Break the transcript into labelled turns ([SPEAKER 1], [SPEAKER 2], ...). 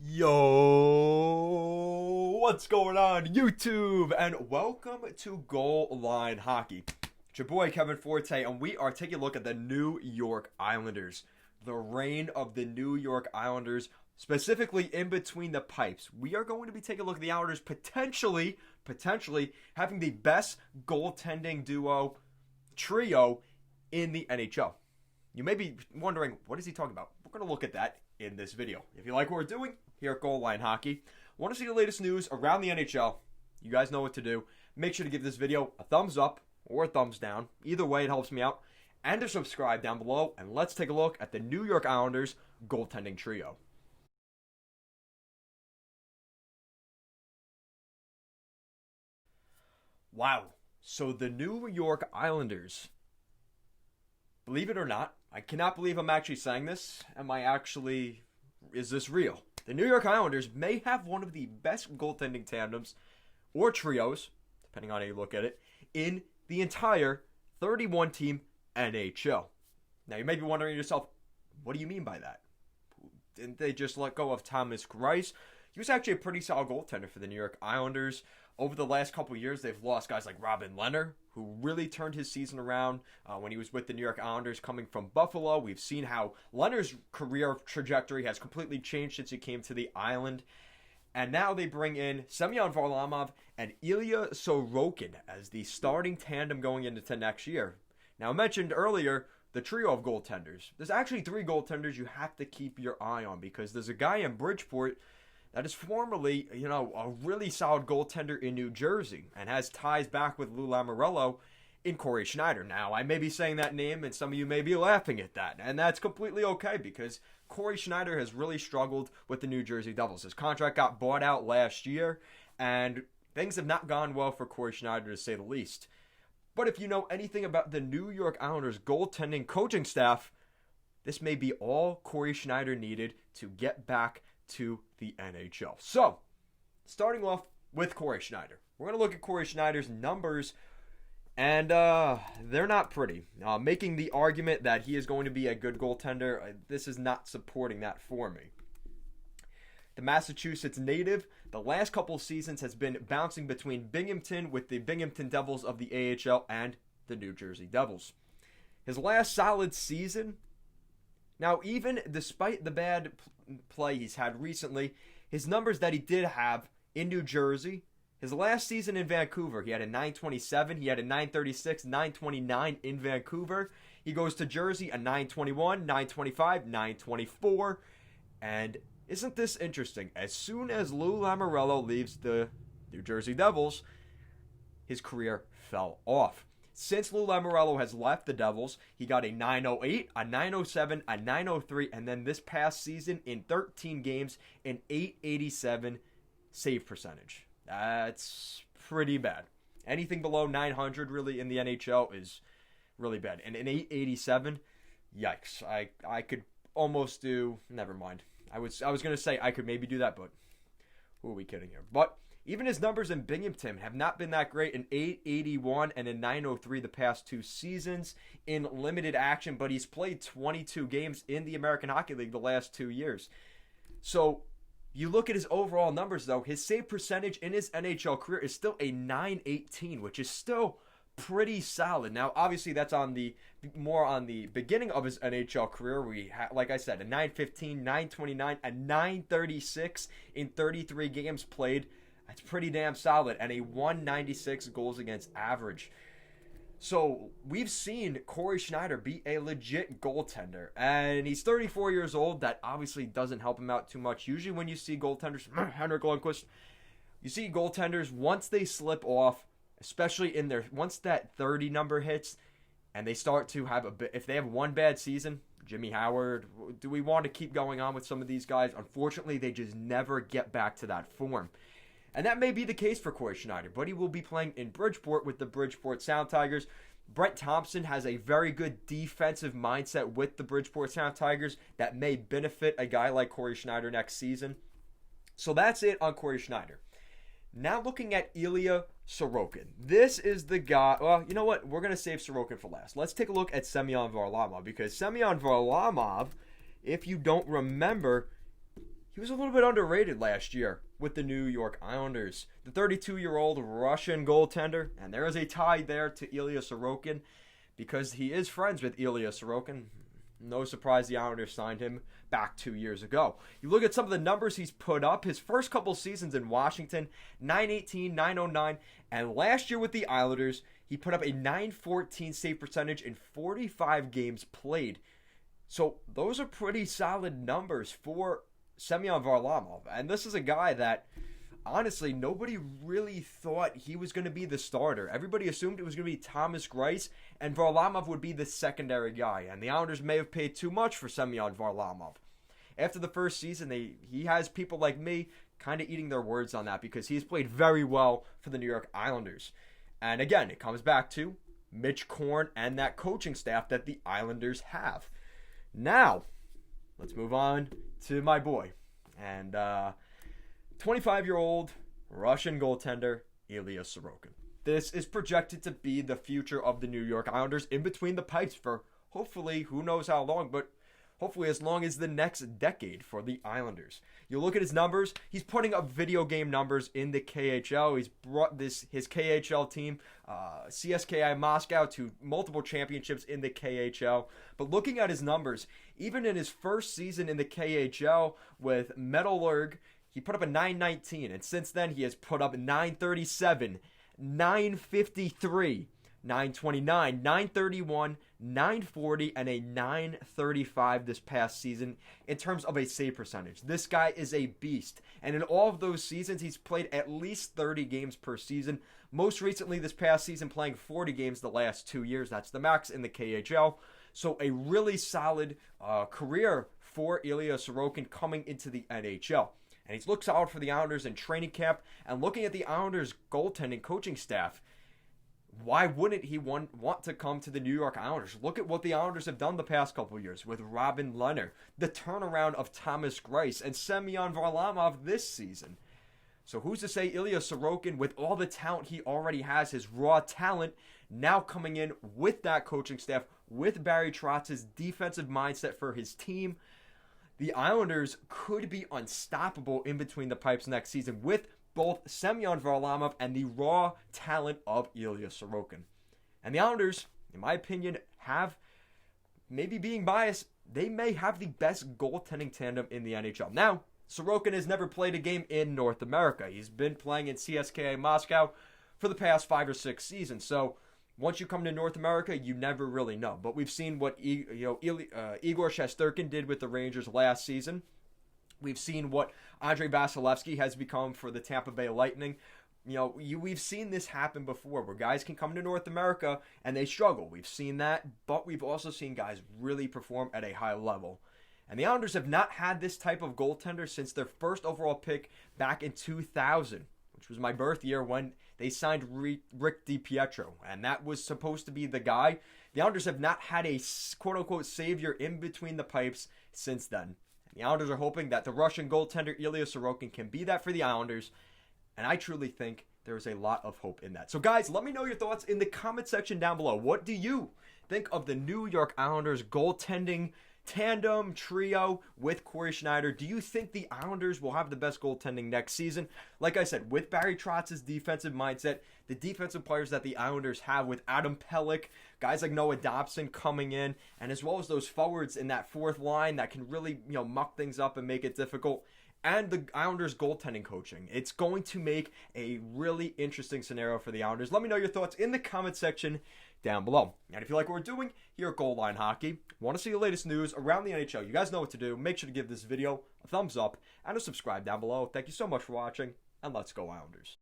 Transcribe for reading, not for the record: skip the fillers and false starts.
[SPEAKER 1] Yo, what's going on, YouTube? And welcome to Goal Line Hockey. It's your boy Kevin Forte, and we are taking a look at the New York Islanders. The reign of the New York Islanders, specifically in between the pipes. We are going to be taking a look at the Islanders potentially having the best goaltending trio in the NHL. You may be wondering, what is he talking about? We're going to look at that in this video. If you like what we're doing here at Goal Line Hockey, want to see the latest news around the NHL, you guys know what to do. Make sure to give this video a thumbs up or a thumbs down. Either way, it helps me out. And to subscribe down below. And let's take a look at the New York Islanders goaltending trio. Wow. So the New York Islanders, believe it or not, I cannot believe I'm actually saying this. Is this real? The New York Islanders may have one of the best goaltending tandems or trios, depending on how you look at it, in the entire 31-team NHL. Now, you may be wondering to yourself, what do you mean by that? Didn't they just let go of Thomas Greiss? He was actually a pretty solid goaltender for the New York Islanders. Over the last couple of years, they've lost guys like Robin Lehner, who really turned his season around when he was with the New York Islanders coming from Buffalo. We've seen how Lehner's career trajectory has completely changed since he came to the island. And now they bring in Semyon Varlamov and Ilya Sorokin as the starting tandem going into next year. Now, I mentioned earlier the trio of goaltenders. There's actually three goaltenders you have to keep your eye on because there's a guy in Bridgeport that is formerly, a really solid goaltender in New Jersey and has ties back with Lou Lamoriello in Cory Schneider. Now, I may be saying that name and some of you may be laughing at that, and that's completely okay because Cory Schneider has really struggled with the New Jersey Devils. His contract got bought out last year, and things have not gone well for Cory Schneider, to say the least. But if you know anything about the New York Islanders goaltending coaching staff, this may be all Cory Schneider needed to get back to the NHL. So, starting off with Cory Schneider. We're going to look at Cory Schneider's numbers, and they're not pretty. Making the argument that he is going to be a good goaltender, this is not supporting that for me. The Massachusetts native, the last couple of seasons has been bouncing between Binghamton with the Binghamton Devils of the AHL and the New Jersey Devils. His last solid season, now even despite the bad play he's had recently, his numbers that he did have in New Jersey, his last season in Vancouver, he had a .927, he had a .936, .929 in Vancouver. He goes to Jersey, a .921, .925, .924, and isn't this interesting? As soon as Lou Lamoriello leaves the New Jersey Devils, his career fell off. Since Lou Lamoriello has left the Devils, he got a .908, a .907, a .903, and then this past season in 13 games, an .887 save percentage. That's pretty bad. Anything below 900 really in the NHL is really bad. And an .887, yikes. I could almost do, never mind. I was going to say I could maybe do that, but who are we kidding here? But even his numbers in Binghamton have not been that great. An .881 and a .903 the past two seasons in limited action, but he's played 22 games in the American Hockey League the last 2 years. So you look at his overall numbers, though, his save percentage in his NHL career is still a .918, which is still pretty solid. Now, obviously, that's more on the beginning of his NHL career. We like I said, a .915, .929, a .936 in 33 games played. That's pretty damn solid, and a .196 goals against average. So we've seen Cory Schneider be a legit goaltender, and he's 34 years old. That obviously doesn't help him out too much. Usually when you see goaltenders, Henrik Lundqvist, you see goaltenders, once they slip off, especially once that 30 number hits, and they start to have if they have one bad season, Jimmy Howard, do we want to keep going on with some of these guys? Unfortunately, they just never get back to that form. And that may be the case for Cory Schneider, but he will be playing in Bridgeport with the Bridgeport Sound Tigers. Brent Thompson has a very good defensive mindset with the Bridgeport Sound Tigers that may benefit a guy like Cory Schneider next season. So that's it on Cory Schneider. Now looking at Ilya Sorokin. This is the guy. Well, you know what? We're going to save Sorokin for last. Let's take a look at Semyon Varlamov, because Semyon Varlamov, if you don't remember, he was a little bit underrated last year with the New York Islanders. The 32-year-old Russian goaltender, and there is a tie there to Ilya Sorokin because he is friends with Ilya Sorokin. No surprise the Islanders signed him back 2 years ago. You look at some of the numbers he's put up. His first couple seasons in Washington, .918, .909, and last year with the Islanders, he put up a .914 save percentage in 45 games played. So those are pretty solid numbers for Semyon Varlamov. And this is a guy that, honestly, nobody really thought he was going to be the starter. Everybody assumed it was going to be Thomas Greiss, and Varlamov would be the secondary guy. And the Islanders may have paid too much for Semyon Varlamov. After the first season, he has people like me kind of eating their words on that because he's played very well for the New York Islanders. And again, it comes back to Mitch Korn and that coaching staff that the Islanders have. Now, let's move on to my boy. And 25-year-old Russian goaltender Ilya Sorokin. This is projected to be the future of the New York Islanders in between the pipes for hopefully, who knows how long, but hopefully as long as the next decade for the Islanders. You look at his numbers, he's putting up video game numbers in the KHL. He's brought his KHL team, CSKA Moscow, to multiple championships in the KHL. But looking at his numbers, even in his first season in the KHL with Metallurg, he put up a .919, and since then he has put up .937, .953, .929, .931, .940, and a .935 this past season in terms of a save percentage. This guy is a beast, and in all of those seasons, he's played at least 30 games per season. Most recently this past season, playing 40 games the last 2 years. That's the max in the KHL. So a really solid career for Ilya Sorokin coming into the NHL. And he's looked solid for the Islanders in training camp. And looking at the Islanders' goaltending coaching staff, why wouldn't he want to come to the New York Islanders? Look at what the Islanders have done the past couple of years with Robin Lehner, the turnaround of Thomas Greiss, and Semyon Varlamov this season. So who's to say Ilya Sorokin, with all the talent he already has, his raw talent, now coming in with that coaching staff, with Barry Trotz's defensive mindset for his team, the Islanders could be unstoppable in between the pipes next season with both Semyon Varlamov and the raw talent of Ilya Sorokin. And the Islanders, in my opinion, have, maybe being biased, they may have the best goaltending tandem in the NHL. Now, Sorokin has never played a game in North America. He's been playing in CSKA Moscow for the past 5 or 6 seasons. So once you come to North America, you never really know. But we've seen what Igor Shesterkin did with the Rangers last season. We've seen what Andrei Vasilevsky has become for the Tampa Bay Lightning. We've seen this happen before where guys can come to North America and they struggle. We've seen that, but we've also seen guys really perform at a high level. And the Islanders have not had this type of goaltender since their first overall pick back in 2000, which was my birth year when they signed Rick DiPietro. And that was supposed to be the guy. The Islanders have not had a quote-unquote savior in between the pipes since then. The Islanders are hoping that the Russian goaltender Ilya Sorokin can be that for the Islanders, and I truly think there is a lot of hope in that. So guys, let me know your thoughts in the comment section down below. What do you think of the New York Islanders goaltending tandem trio with Cory Schneider? Do you think the Islanders will have the best goaltending next season? Like I said, with Barry Trotz's defensive mindset, the defensive players that the Islanders have with Adam Pelech, guys like Noah Dobson coming in, and as well as those forwards in that fourth line that can really, muck things up and make it difficult, and the Islanders goaltending coaching. It's going to make a really interesting scenario for the Islanders. Let me know your thoughts in the comment section down below. And if you like what we're doing here at Goal Line Hockey, want to see the latest news around the NHL, you guys know what to do. Make sure to give this video a thumbs up and a subscribe down below. Thank you so much for watching, and let's go Islanders.